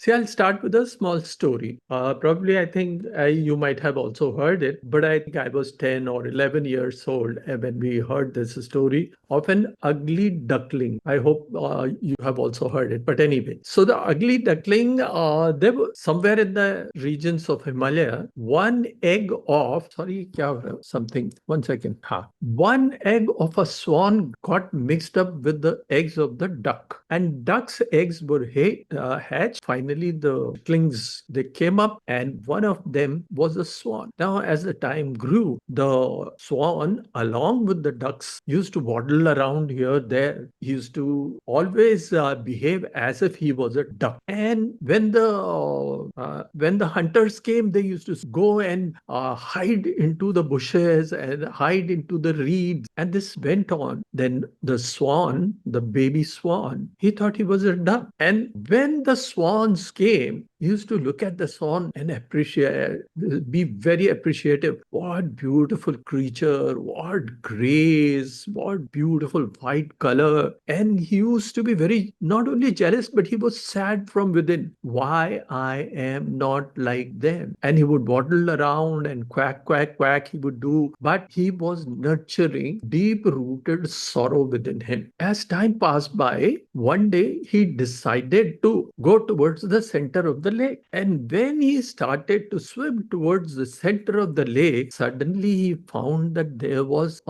See, I'll start with a small story. Probably, I think you might have also heard it, but I think I was 10 or 11 years old when we heard this story of an ugly duckling. I hope you have also heard it. But anyway, so the ugly duckling, there was somewhere in the regions of Himalaya, one egg of, sorry, something, 1 second. One egg of a swan got mixed up with the eggs of the duck, and duck's eggs were hatched. Finally, the ducklings, they came up, and one of them was a swan. Now, as the time grew, the swan, along with the ducks, used to waddle around here, there. He used to always behave as if he was a duck. And when the hunters came, they used to go and hide into the bushes and hide into the reeds. And this went on. Then the swan, the baby swan, he thought he was a duck. And when the swans came, he used to look at the swan and appreciate, be very appreciative. What beautiful creature, what grace, what beautiful white color. And he used to be very, not only jealous, but he was sad from within. Why I am not like them? And he would waddle around and quack, quack, quack, he would do. But he was nurturing deep-rooted sorrow within him. As time passed by, one day he decided to go towards the center of the lake. And when he started to swim towards the center of the lake, suddenly he found that there was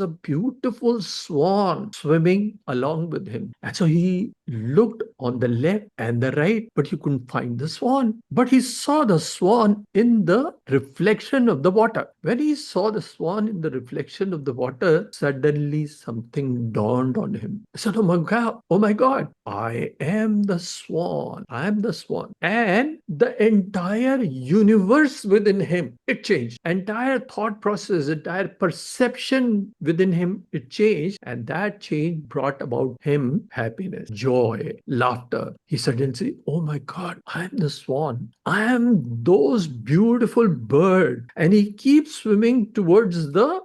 a beautiful swan swimming along with him. And so he looked on the left and the right, but he couldn't find the swan. But he saw the swan in the reflection of the water. When he saw the swan in the reflection of the water, suddenly something dawned on him. He said, oh my God, I am the swan. I am the swan. And the entire universe within him, it changed. Entire thought process, entire perception within him, it changed. And that change brought about him happiness, joy, laughter. He suddenly said, oh my God, I am the swan. I am those beautiful birds. And he keeps swimming towards the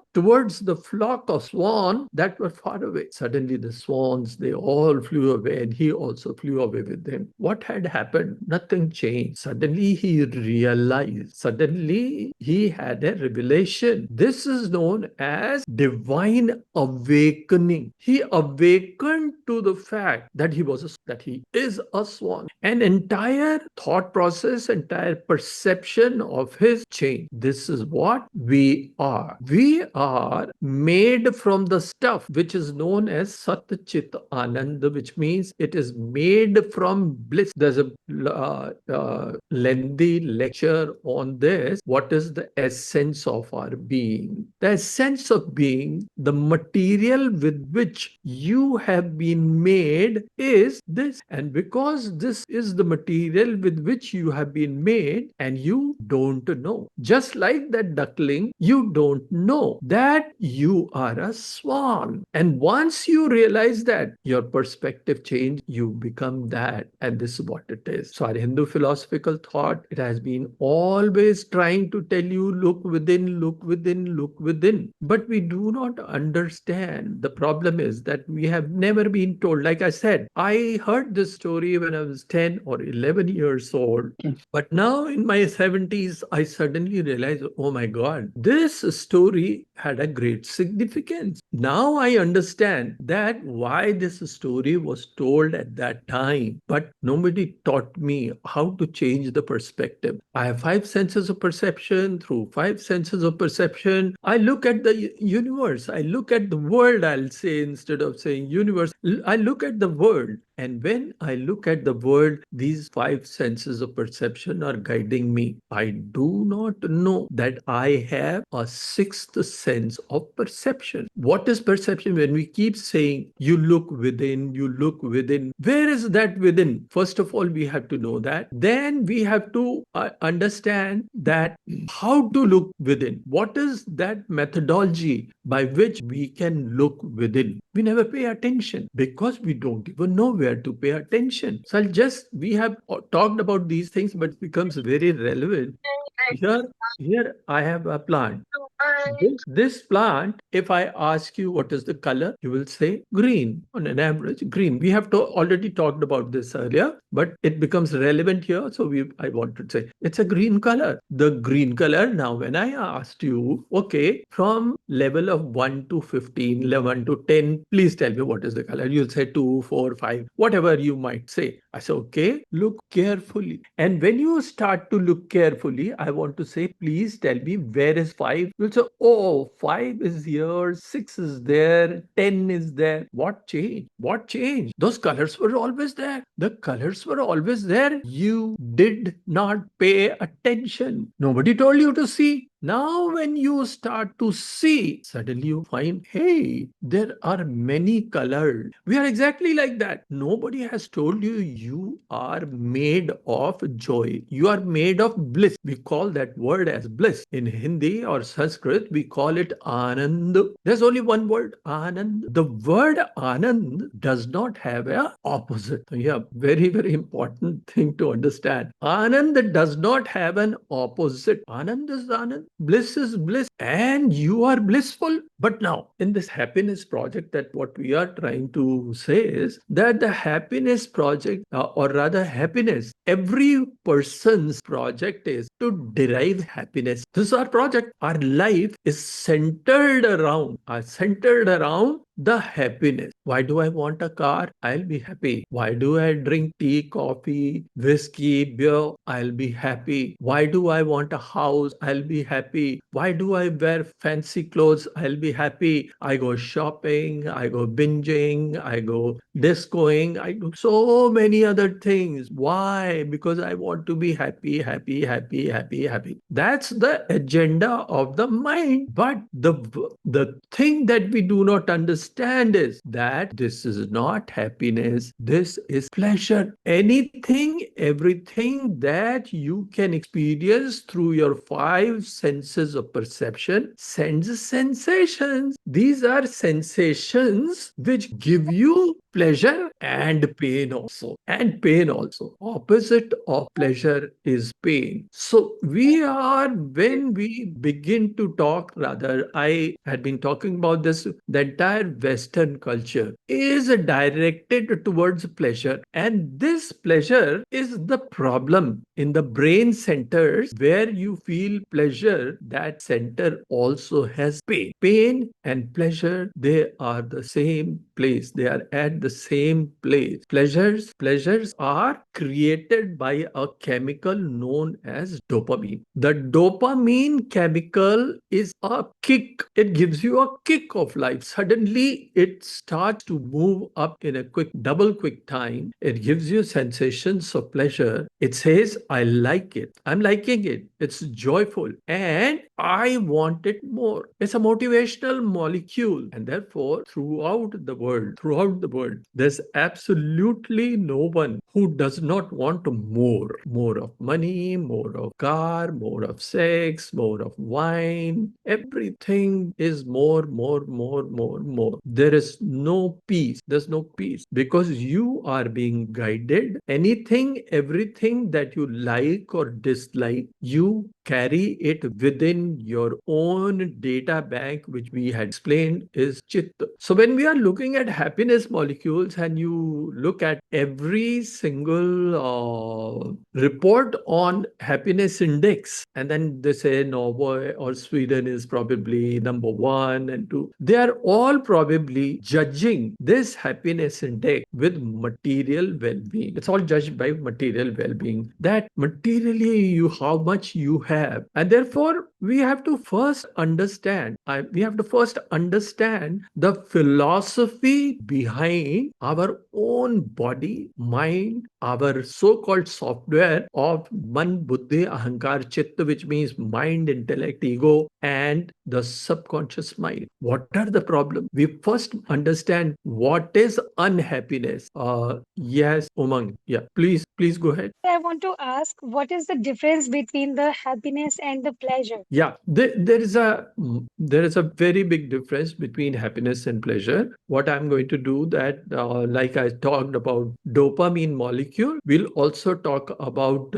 flock of swan that were far away. Suddenly the swans, they all flew away, and he also flew away with them. What had happened? Nothing changed. Suddenly he realized, suddenly he had a revelation. This is known as divine awakening. He awakened to the fact that he is a swan. An entire thought process, entire perception of his change. This is what we are. We are made from the stuff which is known as Sat-Chit-Ananda, which means it is made from bliss. There's a lengthy lecture on this. What is the essence of our being? The essence of being, the material with which you have been made is this. And because this is the material with which you have been made, and you don't know, just like that duckling, you don't know that you are a swan. And once you realize that, your perspective change, you become that. And this is what it is. So our Hindu philosophical thought, it has been always trying to tell you, look within, look within, look within. But we do not understand. The problem is that we have never been told. Like I said, I heard this story when I was 10 or 11 years old. But now in my 70s, I suddenly realized, oh my God, this story had a great significance. Now I understand that why this story was told at that time. But nobody taught me how to change the perspective. I have 5 senses of perception. Through 5 senses of perception, I look at the universe. I look at the world, I'll say, instead of saying universe. I look at the world. And when I look at the world, these 5 senses of perception are guiding me. I do not know that I have a sixth sense of perception. What is perception? When we keep saying, you look within, you look within, where is that within? First of all, we have to know that. Then we have to understand that how to look within. What is that methodology by which we can look within? We never pay attention because we don't even know where to pay attention. So we have talked about these things, but it becomes very relevant. Here I have a plant. This plant, if I ask you what is the color, you will say green. On an average, green. We have already talked about this earlier, but it becomes relevant here. So I want to say it's a green color. The green color. Now, when I asked you, okay, from level of 1 to 15, 11 to 10, please tell me what is the color. You'll say 2, 4, 5, whatever you might say. I say, okay, look carefully. And when you start to look carefully, I want to say, please tell me where is 5. You'll say, oh, 5 is here, 6 is there, 10 is there. What changed? What changed? Those colors were always there. The colors were always there. You did not pay attention. Nobody told you to see. Now, when you start to see, suddenly you find, hey, there are many colors. We are exactly like that. Nobody has told you you are made of joy. You are made of bliss. We call that word as bliss. In Hindi or Sanskrit, we call it Anand. There's only one word, Anand. The word Anand does not have an opposite. Yeah, very, very important thing to understand. Anand does not have an opposite. Anand is Anand. Bliss is bliss, and you are blissful. But now, in this happiness project, that what we are trying to say is that the happiness project, or rather happiness, every person's project is to derive happiness. This is our project. Our life is centered around the happiness. Why do I want a car? I'll be happy. Why do I drink tea, coffee, whiskey, beer? I'll be happy. Why do I want a house? I'll be happy. Why do I wear fancy clothes? I'll be happy. I go shopping, I go binging, I go discoing, I do so many other things. Why? Because I want to be happy, happy, happy, happy, happy. That's the agenda of the mind. But the thing that we do not understand is that this is not happiness. This is pleasure. Anything, everything that you can experience through your 5 senses of perception sends sensations. These are sensations which give you pleasure and pain also. And pain also. Opposite of pleasure is pain. So when we begin to talk, rather, I had been talking about this, the entire Western culture is directed towards pleasure. And this pleasure is the problem in the brain centers where you feel pleasure. That center also has pain. Pain and pleasure, they are the same place. They are at the same place. Pleasures are created by a chemical known as dopamine. The dopamine chemical is a kick. It gives you a kick of life. Suddenly it starts to move up in a double quick time. It gives you sensations of pleasure. It says, I like it. I'm liking it. It's joyful. And I want it more. It's a motivational molecule. And therefore, throughout the world, there's absolutely no one who does not want more. More of money, more of car, more of sex, more of wine. Everything is more. There is no peace. There's no peace because you are being guided. Anything, everything that you like or dislike, you carry it within your own data bank, which we had explained is Chitta. So when we are looking at happiness molecules and you look at every single report on happiness index, and then they say Norway or Sweden is probably number 1 and 2, they are all probably judging this happiness index with material well-being. It's all judged by material well-being. That materially how much you have. And therefore, we have to first understand the philosophy behind our own body, mind, our so-called software of Man, Buddhi, Ahankara, Chitta, which means mind, intellect, ego, and the subconscious mind. What are the problems? We first understand what is unhappiness. Yes, Umang. Yeah, please. Please go ahead. I want to ask, what is the difference between the happiness and the pleasure? Yeah, there is a very big difference between happiness and pleasure. What I'm going to do that, like I talked about dopamine molecule, we'll also talk about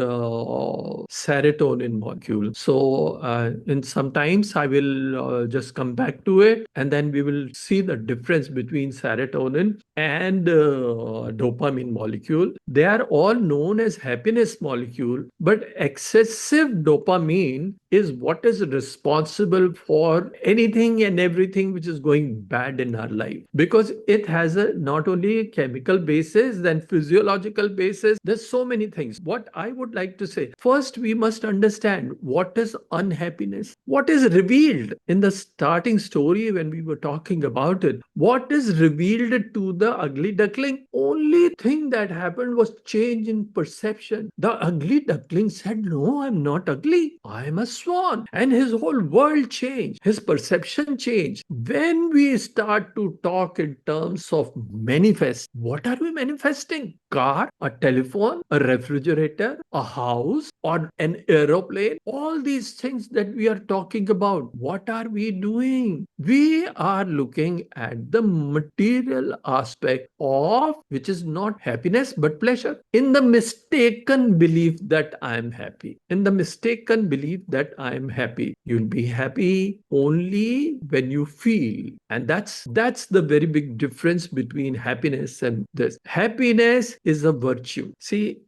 serotonin molecule. So, in sometimes I will just come back to it, and then we will see the difference between serotonin and dopamine molecule. They are all known as happiness molecule, but excessive dopamine is what is responsible for anything and everything which is going bad in our life, because it has a not only a chemical basis, then physiological basis. There's so many things. What I would like to say, first we must understand what is unhappiness, what is revealed in the starting story when we were talking about it. What is revealed to the ugly duckling? Only thing that happened was change in perception. The ugly duckling said, no, I'm not ugly, I'm a swan. And his whole world changed, his perception changed. When we start to talk in terms of manifest, what are we manifesting? Car, a telephone, a refrigerator, a house, or an aeroplane? All these things that we are talking about, what are we doing? We are looking at the material aspect of which is not happiness but pleasure, in the mistaken belief that I am happy. In the mistaken belief that I am happy. You'll be happy only when you feel. And that's the very big difference between happiness and this. Happiness is a virtue. See,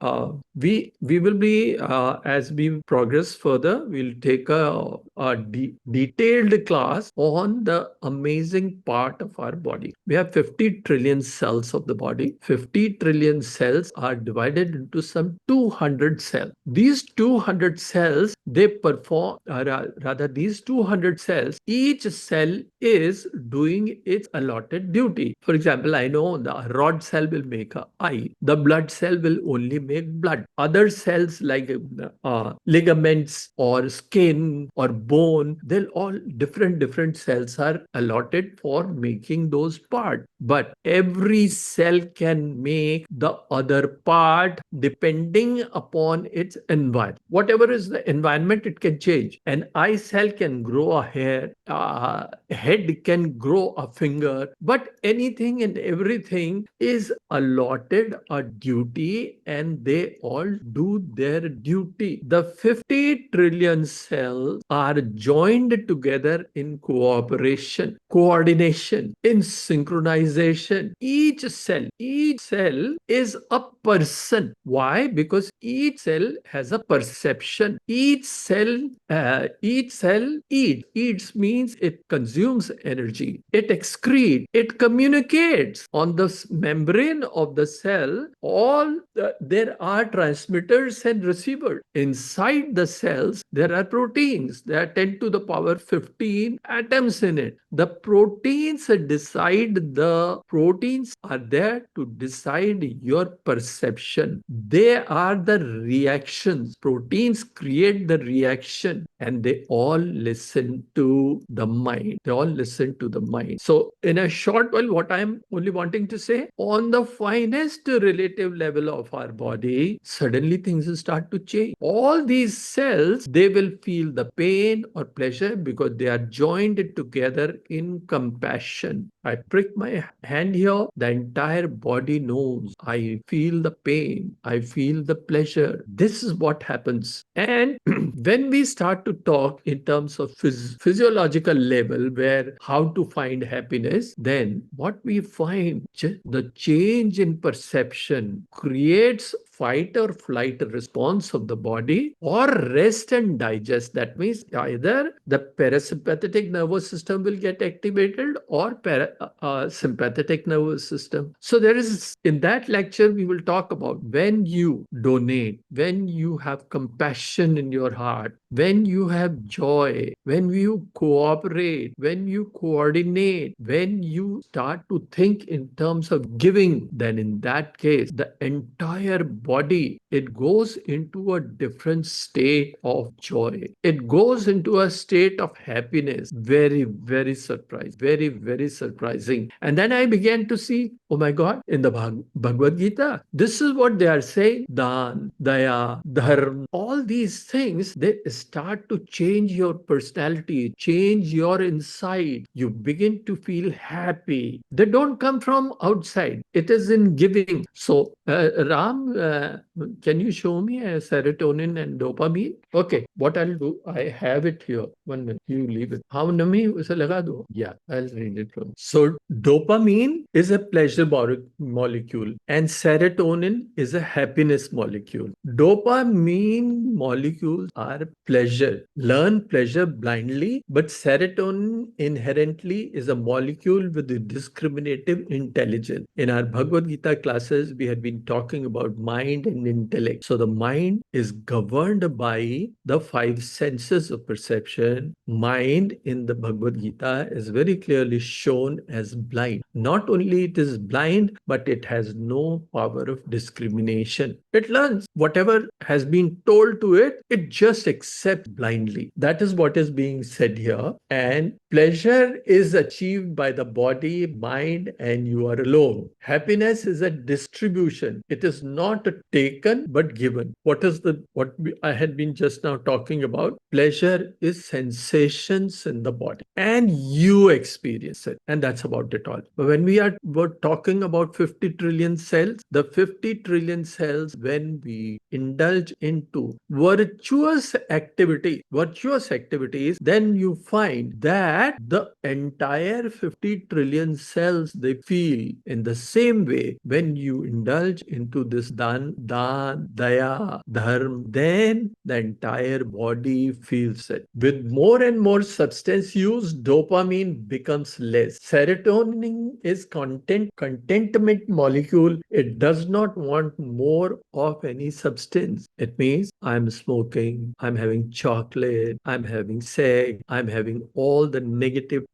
we will be as we progress further, we'll take a detailed class on the amazing part of our body. We have 50 trillion cells of the body. 50 trillion cells are divided into some 200 cells. These 200 cells, they perform, rather, these 200 cells, each cell is doing its allotted duty. For example, I know the rod cell will make a eye, the blood cell will only make blood. Other cells like ligaments or skin or bone, they'll all different cells are allotted for making those parts. But every cell can make the other part depending upon its environment. Whatever is the environment, it can change. An eye cell can grow a hair, head can grow a finger, but anything and everything is allotted a duty, and they all do their duty. The 50 trillion cells are joined together in cooperation, coordination, in synchronization. Each cell is a person. Why? Because each cell has a perception. Each cell eats means it consumes energy, it excretes, it communicates. On the membrane of the cell, there are transmitters and receivers. Inside the cells, there are proteins. There are 10 to the power 15 atoms in it. The proteins are there to decide your perception. They are the reactions. Proteins create the reaction, and they all listen to the mind. They all listen to the mind. So, in a short while, what I'm only wanting to say, on the finest relative level of our body, suddenly things will start to change. All these cells, they will feel the pain or pleasure because they are joined together in compassion. I prick my hand here, the entire body knows. I feel the pain, I feel the pleasure. This is what happens. And when we start to talk in terms of physiological level, where how to find happiness, then what we find, the change in perception creates fight or flight response of the body, or rest and digest. That means either the parasympathetic nervous system will get activated, or sympathetic nervous system. So there is, in that lecture, we will talk about when you donate, when you have compassion in your heart, when you have joy, when you cooperate, when you coordinate, when you start to think in terms of giving, then in that case, the entire body it goes into a different state of joy. It goes into a state of happiness. Very, very surprised. Very, very surprising. And then I began to see, oh my God, in the Bhagavad Gita, this is what they are saying. Dan, Daya, Dharma, all these things, they start to change your personality, change your inside. You begin to feel happy. They don't come from outside. It is in giving. So, Ram, can you show me a serotonin and dopamine? Okay, what I'll do, I have it here. 1 minute, you leave it. How many उसे लगा दो? Yeah, I'll read it from. So, dopamine is a pleasure molecule, and serotonin is a happiness molecule. Dopamine molecules are pleasure. Learn pleasure blindly, but serotonin inherently is a molecule with a discriminative intelligence. In our Bhagavad Gita classes, we had been talking about mind and intellect. So the mind is governed by the five senses of perception. Mind in the Bhagavad Gita is very clearly shown as blind. Not only it is blind, but it has no power of discrimination. It learns whatever has been told to it, it just accepts blindly. That is what is being said here. And pleasure is achieved by the body, mind, and you are alone. Happiness is a distribution. It is not a taken but given. I had been just now talking about? Pleasure is sensations in the body, and you experience it, and that's about it all. But when we're talking about 50 trillion cells, the 50 trillion cells, when we indulge into virtuous activities, then you find that the entire 50 trillion cells, they feel in the same way. When you indulge into this dan, daya, dharma, then the entire body feels it. With more and more substance use, dopamine becomes less. Serotonin is contentment molecule. It does not want more of any substance. It means I'm smoking, I'm having chocolate, I'm having sex, I'm having all the negative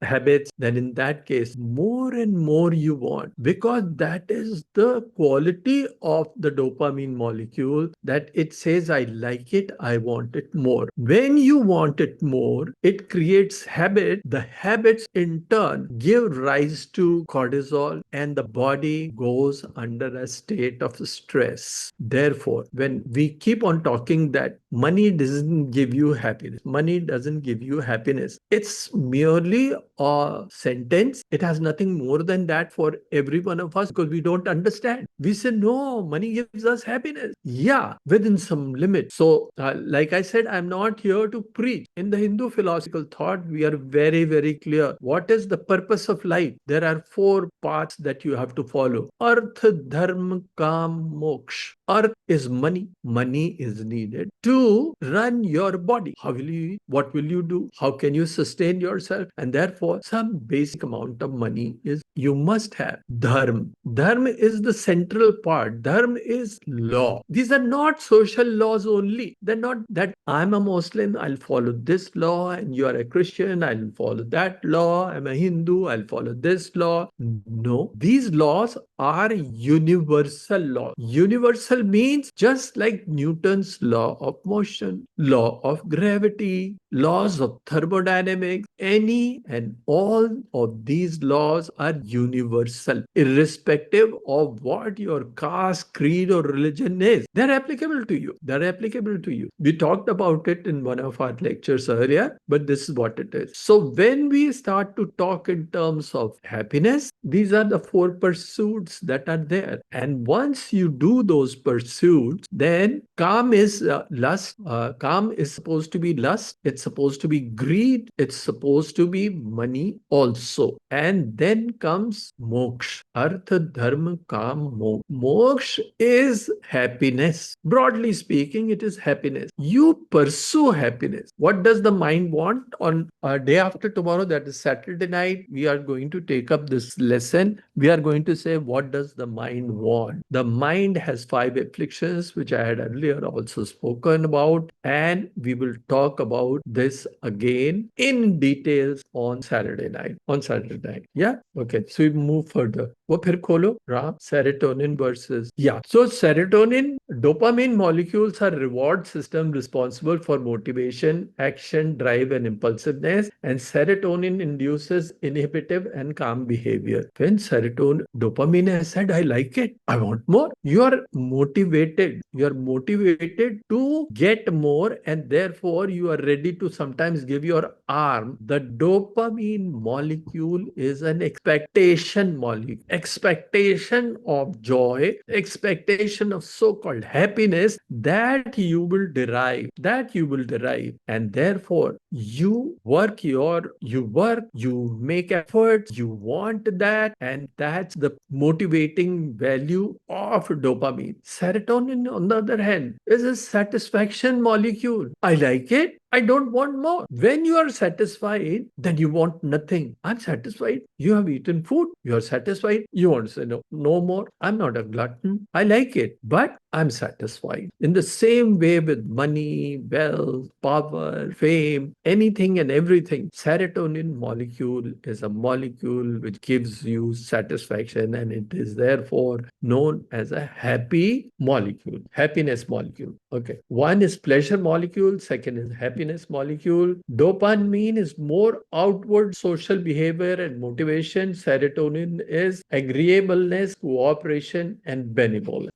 habits. Then in that case, more and more you want, because that is the quality of the dopamine molecule, that it says, I like it, I want it more. When you want it more, it creates habit. The habits in turn give rise to cortisol, and the body goes under a state of stress. Therefore, when we keep on talking that money doesn't give you happiness, money doesn't give you happiness, it's merely a sentence. It has nothing more than that for every one of us, because we don't understand. We say, no, money gives us happiness. Yeah, within some limit. So, like I said, I'm not here to preach. In the Hindu philosophical thought, we are very, very clear. What is the purpose of life? There are 4 paths that you have to follow. Artha, Dharma, Kam, Moksha. Artha is money. Money is needed to run your body. How will you eat? What will you do? How can you sustain yourself? And therefore, some basic amount of money is you must have. Dharma. Dharma is the central part. Dharma is law. These are not social laws only. They're not that I'm a Muslim, I'll follow this law, and you are a Christian, I'll follow that law. I'm a Hindu, I'll follow this law. No, these laws are universal laws. Universal means just like Newton's law of motion, law of gravity, laws of thermodynamics, any and all of these laws are universal, irrespective of what your caste, creed, or religion is. They're applicable to you. They're applicable to you. We talked about it in one of our lectures earlier, but this is what it is. So when we start to talk in terms of happiness, these are the 4 pursuits that are there. And once you do those pursuits, then calm is lust. Calm is supposed to be lust. It's supposed to be greed. It's supposed to be money also. And then comes moksha. Artha, dharma, kam, moksha. Moksha is happiness. Broadly speaking, it is happiness. You pursue happiness. What does the mind want? On day after tomorrow, that is Saturday night, we are going to take up this lesson. We are going to say, what does the mind want? The mind has 5 afflictions, which I had earlier also spoken about, and we will talk about this again in details on Saturday night. Yeah? Okay, so we move further. वो फिर खोलो Ram, serotonin versus, yeah. So serotonin, dopamine molecules are reward system responsible for motivation, action, drive, and impulsiveness. And serotonin induces inhibitive and calm behavior. When serotonin, dopamine has said, I like it, I want more. You are motivated. You are motivated to get more, and therefore you are ready to sometimes give your arm. The dopamine molecule is an expectation molecule, expectation of joy, expectation of so-called happiness that you will derive, and therefore you make efforts, you want that, and that's the motivating value of dopamine. Serotonin, on the other hand, is a satisfaction molecule. I like it, I don't want more. When you are satisfied, then you want nothing. I'm satisfied. You have eaten food. You are satisfied. You want to say no, no more. I'm not a glutton. I like it, but I'm satisfied. In the same way with money, wealth, power, fame, anything and everything, serotonin molecule is a molecule which gives you satisfaction, and it is therefore known as a happy molecule, happiness molecule. Okay. One is pleasure molecule, second is happiness molecule. Dopamine is more outward social behavior and motivation. Serotonin is agreeableness, cooperation, and benevolence.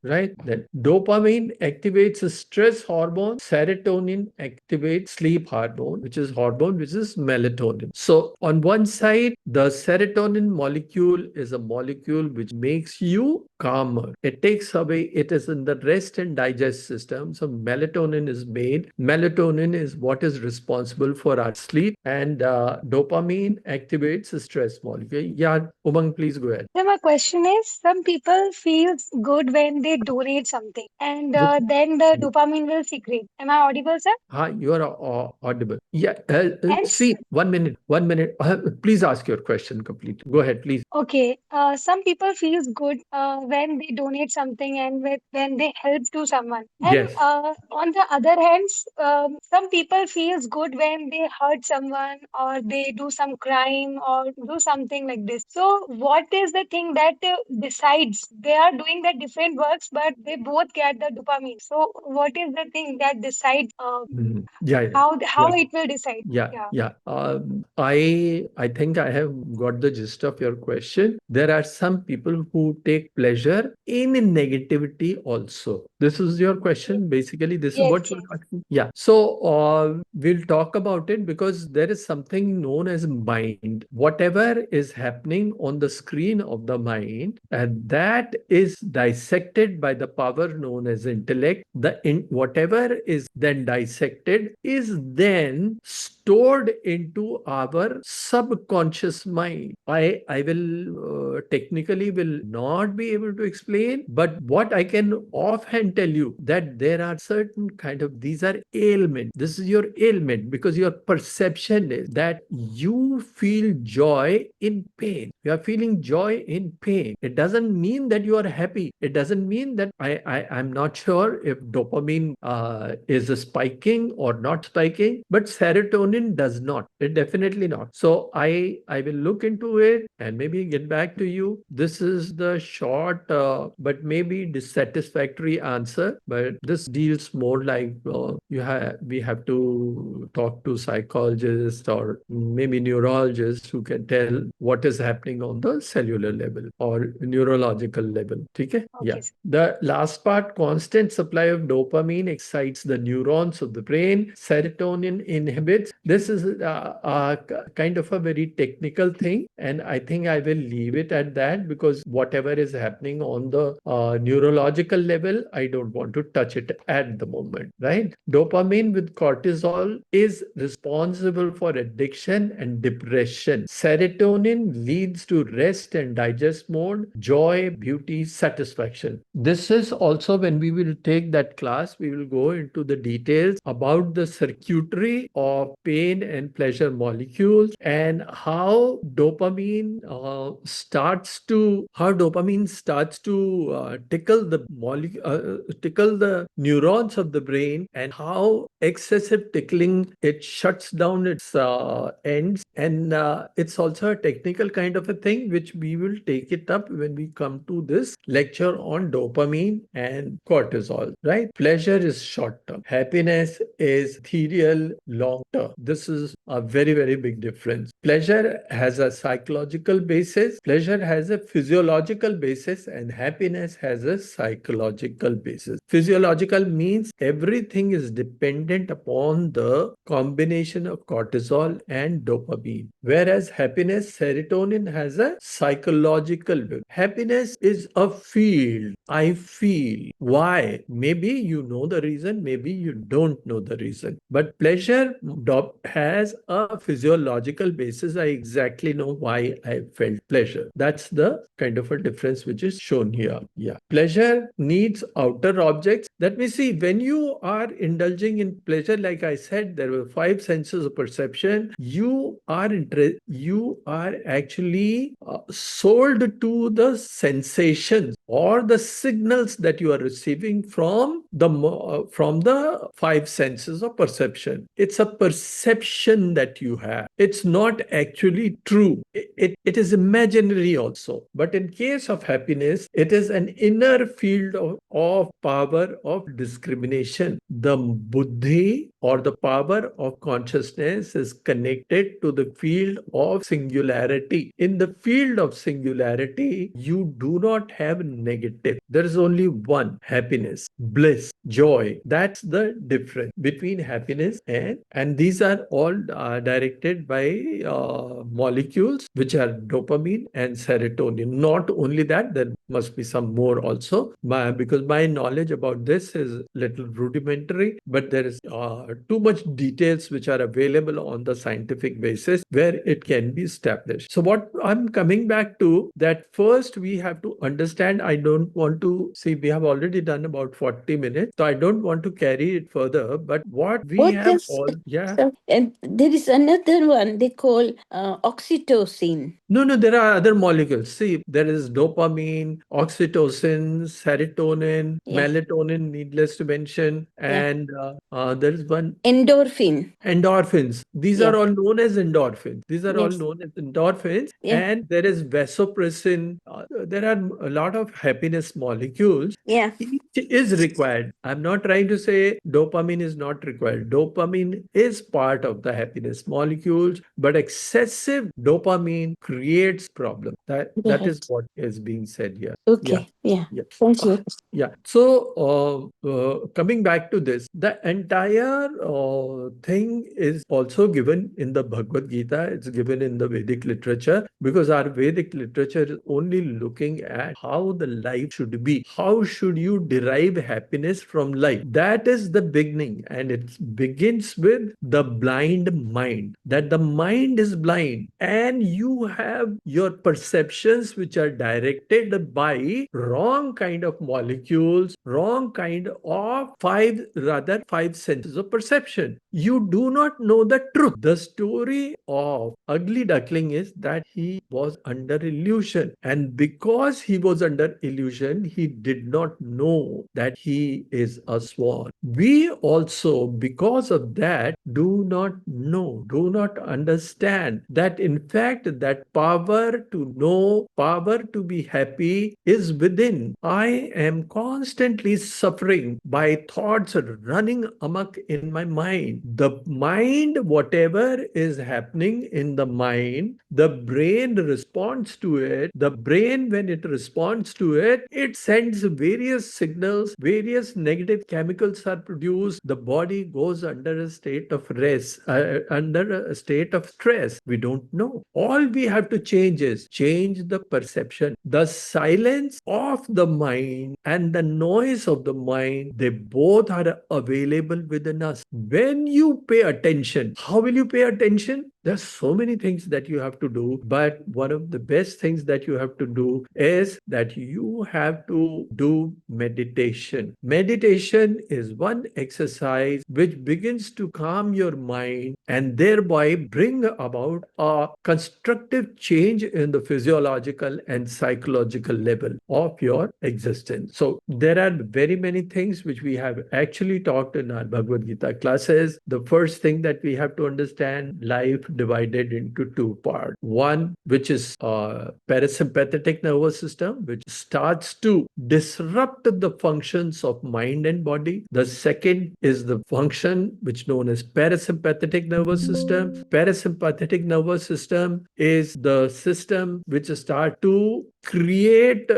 Right? Then dopamine activates a stress hormone. Serotonin activates sleep hormone, which is melatonin. So on one side, the serotonin molecule is a molecule which makes you calmer. It takes away, it is in the rest and digest system. So melatonin is made. Melatonin is what is responsible for our sleep, and dopamine activates the stress molecule. Yeah, Umang, please go ahead. So my question is, some people feels good when they donate something, and Which, then the dopamine will secrete. Am I audible, sir? you are audible. Yeah, And see, 1 minute, 1 minute. Please ask your question completely. Go ahead, please. okay, some people feels good when they donate something and when they help to someone. And Yes. on the other hand, some people feels good when they hurt someone or they do some crime or do something like this. So what is the thing that decides they are doing the different works, but they both get the dopamine? So what is the thing that decides Mhm. Yeah, yeah, how yeah. it will decide? Yeah, Yeah. yeah. I think I have got the gist of your question. There are some people who take pleasure in negativity also. This is your question. Basically, this is Yes, what you're yes. asking. Yeah. So we'll talk about it because there is something known as mind. Whatever is happening on the screen of the mind, and that is dissected by the power known as intellect. Whatever is then dissected is then stored into our subconscious mind. I will technically will not be able to explain, but what I can offhand tell you that there are certain kind of, these are ailment. This is your ailment because your perception is that you feel joy in pain. You are feeling joy in pain. It doesn't mean that you are happy. It doesn't mean that I'm not sure if dopamine is spiking or not spiking, but serotonin does not. It definitely not. So I will look into it and maybe get back to you. This is the short but maybe dissatisfactory answer. But this deals more like we have to talk to psychologists or maybe neurologists who can tell what is happening on the cellular level or neurological level. Okay? Yeah. Okay, sir. The last part, constant supply of dopamine excites the neurons of the brain. Serotonin inhibits. This is kind of a very technical thing, and I think I will leave it at that because whatever is happening on the neurological level, I don't want to touch it at the moment, right? Dopamine with cortisol is responsible for addiction and depression. Serotonin leads to rest and digest mode, joy, beauty, satisfaction. This is also when we will take that class, we will go into the details about the circuitry of pain and pleasure molecules, and how dopamine starts to tickle the neurons of the brain, and how excessive tickling, it shuts down its ends. And it's also a technical kind of a thing, which we will take it up when we come to this lecture on dopamine and cortisol, right? Pleasure is short term, happiness is ethereal, long term. This is a very, very big difference. Pleasure has a psychological basis, pleasure has a physiological basis, and happiness has a psychological basis. Physiological means everything is dependent upon the combination of cortisol and dopamine, whereas happiness, serotonin, has a psychological basis. Happiness is a field. I feel. Why? Maybe you know the reason, maybe you don't know the reason. But pleasure has a physiological basis. I exactly know why I felt pleasure. That's the kind of a difference which is shown here. Yeah. Pleasure needs outer objects. That we see when you are indulging in pleasure, like I said, there were five senses of perception. You are actually sold to the sensations or the signals that you are receiving from the five senses of perception. It's a perception that you have. It's not actually true. It is imaginary also. But in case of happiness, it is an inner field of power of discrimination. The buddhi, or the power of consciousness, is connected to the field of singularity. In the field of singularity, you do not have negative. There is only one: happiness, bliss, joy. That's the difference between happiness and these are all directed by molecules, which are dopamine and serotonin. Not only that, there must be some more also, because my knowledge about this is little rudimentary, but there is too much details which are available on the scientific basis where it can be established. So what I'm coming back to, that first we have to understand, I don't want to see, we have already done about 40 minutes, so I don't want to carry it further, but what we What have is all, yeah. so? And there is another one they call oxytocin. No, there are other molecules. See, there is dopamine, oxytocin, serotonin, Yeah. melatonin, needless to mention, Yeah. and there is one Endorphin. endorphins. These are Yeah. all known as endorphins. These are all Yes. known as endorphins. Yeah. And there is vasopressin. There are a lot of happiness molecules. Yeah. Each is required. I'm not trying to say dopamine is not required. Dopamine is part of the happiness molecules, but excessive dopamine creates problem. That is Right. what is being said here. Yeah. Okay. Yeah. Yeah. Thank you. Yeah. So, coming back to this, the entire thing is also given in the Bhagavad Gita. It's given in the Vedic literature, because our Vedic literature is only looking at how the life should be. How should you derive happiness from life? That is the beginning. And it begins with the blind mind, that the mind is blind and you have your perceptions which are directed by wrong kind of molecules, wrong kind of five senses of perception. You do not know the truth. The story of Ugly Duckling is that he was under illusion, and because he was under illusion, he did not know that he is a swan. We also, because of that, do not know, do not understand that in fact that power to know, power to be happy is within. I am constantly suffering by thoughts running amok in my mind. The mind, whatever is happening in the mind, the brain responds to it. The brain, when it responds to it, it sends various signals, various negative chemicals are produced. The body goes under a state of rest, under a state of stress. We don't know. All we have to change is change the perception. The silence of the mind and the noise of the mind, they both are available within us. When you pay attention, how will you pay attention? There's so many things that you have to do, but one of the best things that you have to do is that you have to do meditation. Meditation is one exercise which begins to calm your mind and thereby bring about a constructive change in the physiological and psychological level of your existence. So there are very many things which we have actually talked in our Bhagavad Gita classes. The first thing that we have to understand, life divided into two parts. One, which is parasympathetic nervous system, which starts to disrupt the functions of mind and body. The second is the function which known as parasympathetic nervous system. Parasympathetic nervous system is the system which start to create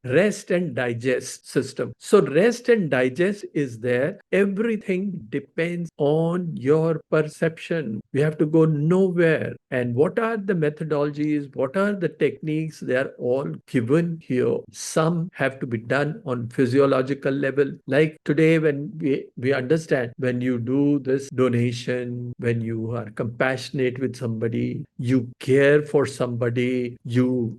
rest and digest system. So rest and digest is there. Everything depends on your perception. We have to go nowhere. And what are the methodologies? What are the techniques? They are all given here. Some have to be done on physiological level. Like today, when we understand, when you do this donation, when you are compassionate with somebody, you care for somebody, you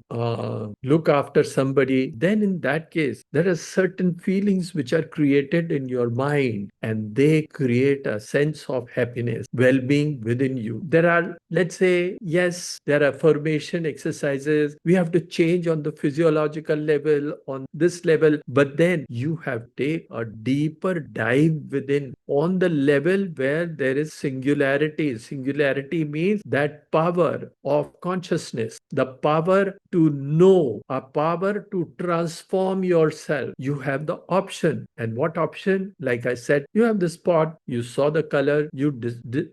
look after somebody, then in that case, there are certain feelings which are created in your mind and they create a sense of happiness, well-being within you. There are, let's say, yes, there are affirmation exercises. We have to change on the physiological level, on this level, but then you have to take a deeper dive within on the level where there is singularity. Singularity means that power of consciousness, the power to know, a power to transform yourself. You have the option. And what option? Like I said, you have the spot, you saw the color, you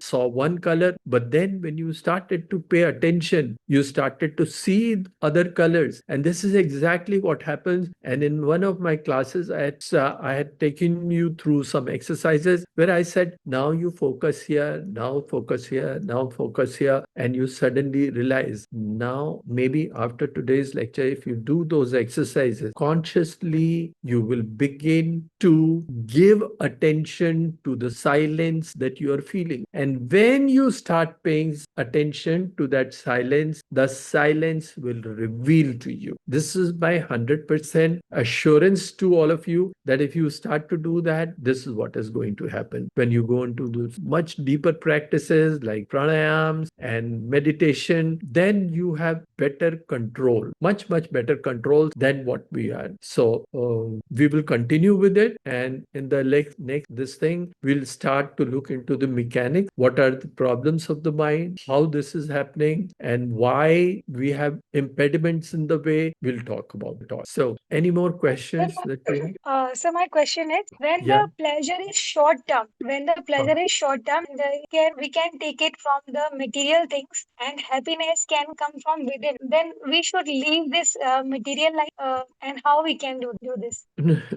saw one color, but then when you started to pay attention, you started to see other colors. And this is exactly what happens. And in one of my classes, I had taken you through some exercises where I said, now you focus here, now focus here, now focus here. And you suddenly realize, now maybe after today's lecture, if you do those exercises consciously, you will begin to give attention to the silence that you are feeling. And when you start paying attention to that silence, the silence will reveal to you. This is my 100% assurance to all of you that if you start to do that, this is what is going to happen. When you go into those much deeper practices like pranayams and meditation, then you have better control, much better control than what we are. So we will continue with it, and in the next this thing, we'll start to look into the mechanics. What are the problems of the mind? How this is happening, and why we have impediments in the way? We'll talk about it all. So, any more questions that you have? So my question is, when Yeah. the pleasure is short term, when the pleasure is short term, we can take it from the material things, and happiness can come from within. Then we should leave this material life, and how we can do this.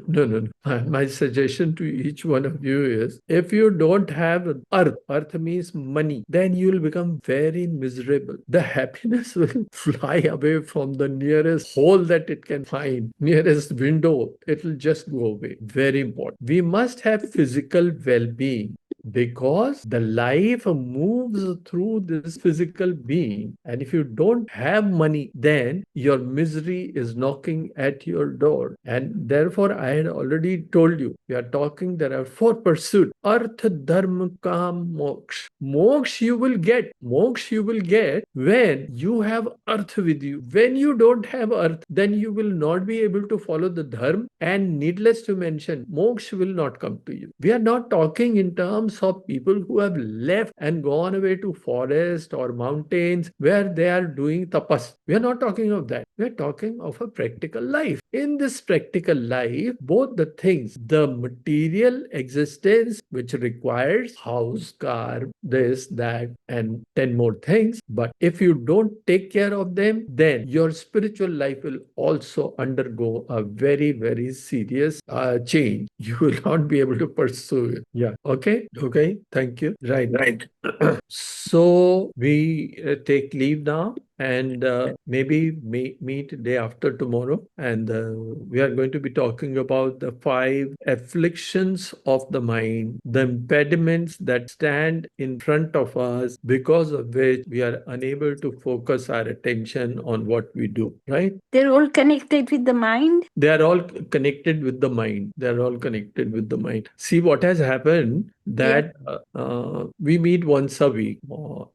No, no. My suggestion to each one of you is, if you don't have earth means money, then you'll become very miserable. The happiness will fly away from the nearest hole that it can find, nearest window. It'll just go away. Very important. We must have physical well-being, because the life moves through this physical being. And if you don't have money, then your misery is knocking at your door. And therefore, I had already told you, we are talking, there are four pursuits: Artha, Dharma, Kam, Moksha. Moksha you will get. Moksha you will get when you have Artha with you. When you don't have Artha, then you will not be able to follow the Dharma. And needless to mention, Moksha will not come to you. We are not talking in terms of people who have left and gone away to forest or mountains where they are doing tapas. We are not talking of that. We are talking of a practical life. In this practical life, both the things, the material existence, which requires house, car, this, that, and 10 more things. But if you don't take care of them, then your spiritual life will also undergo a very serious change. You will not be able to pursue it. Yeah. Okay. Okay. Thank you. Right. So we take leave now. and maybe meet day after tomorrow. And we are going to be talking about the 5 afflictions of the mind, the impediments that stand in front of us, because of which we are unable to focus our attention on what we do, right? They're all connected with the mind? They are all connected with the mind. They are all connected with the mind. See what has happened, that we meet once a week,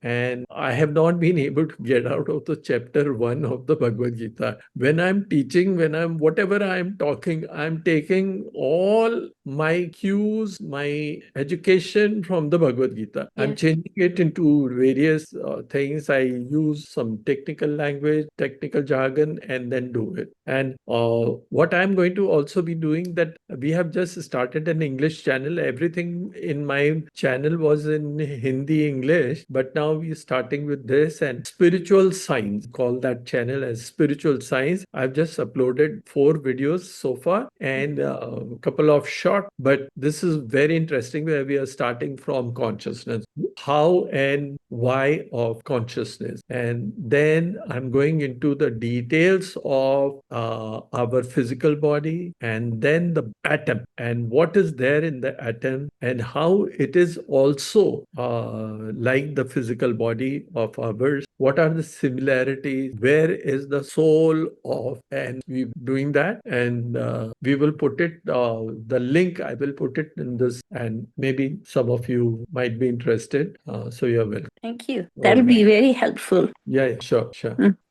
and I have not been able to get out of the chapter 1 of the Bhagavad Gita. When I'm teaching, whatever I'm talking, I'm taking all my cues, my education from the Bhagavad Gita. I'm Yes. changing it into various things. I use some technical language, technical jargon, and then do it. And what I'm going to also be doing, that we have just started an English channel. Everything in my channel was in Hindi, English, but now we're starting with this, and spiritual science. Call that channel as spiritual science. I've just uploaded 4 videos so far, and a couple of short, but this is very interesting, where we are starting from consciousness, how and why of consciousness. And then I'm going into the details of our physical body, and then the atom, and what is there in the atom, and how it is also like the physical body of ours. What are the similarities? Where is the soul of? And we're doing that, and we will put it, the link, I will put it in this, and maybe some of you might be interested. So you're welcome. Thank you. All That'll right. be very helpful. Yeah, sure.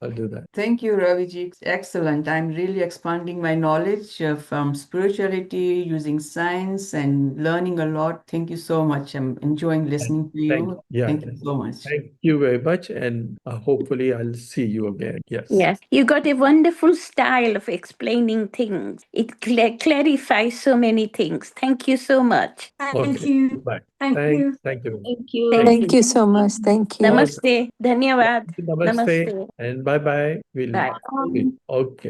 I'll do that. Thank you, Raviji. Excellent. I'm really expanding my knowledge from spirituality, using science, and learning a lot. Thank you so much. I'm enjoying listening to you. Thank you so much. Thank you very much, and hopefully I'll see you again. Yes. Yes. You got a wonderful style of explaining things. It clarifies so many things. Thank you so much. Thank you. Bye. Thank you. Thank you. Thank you. Thank you so much. Thank you. Namaste. Dhanyavad. Namaste. Namaste. And bye-bye. We'll Bye. Okay.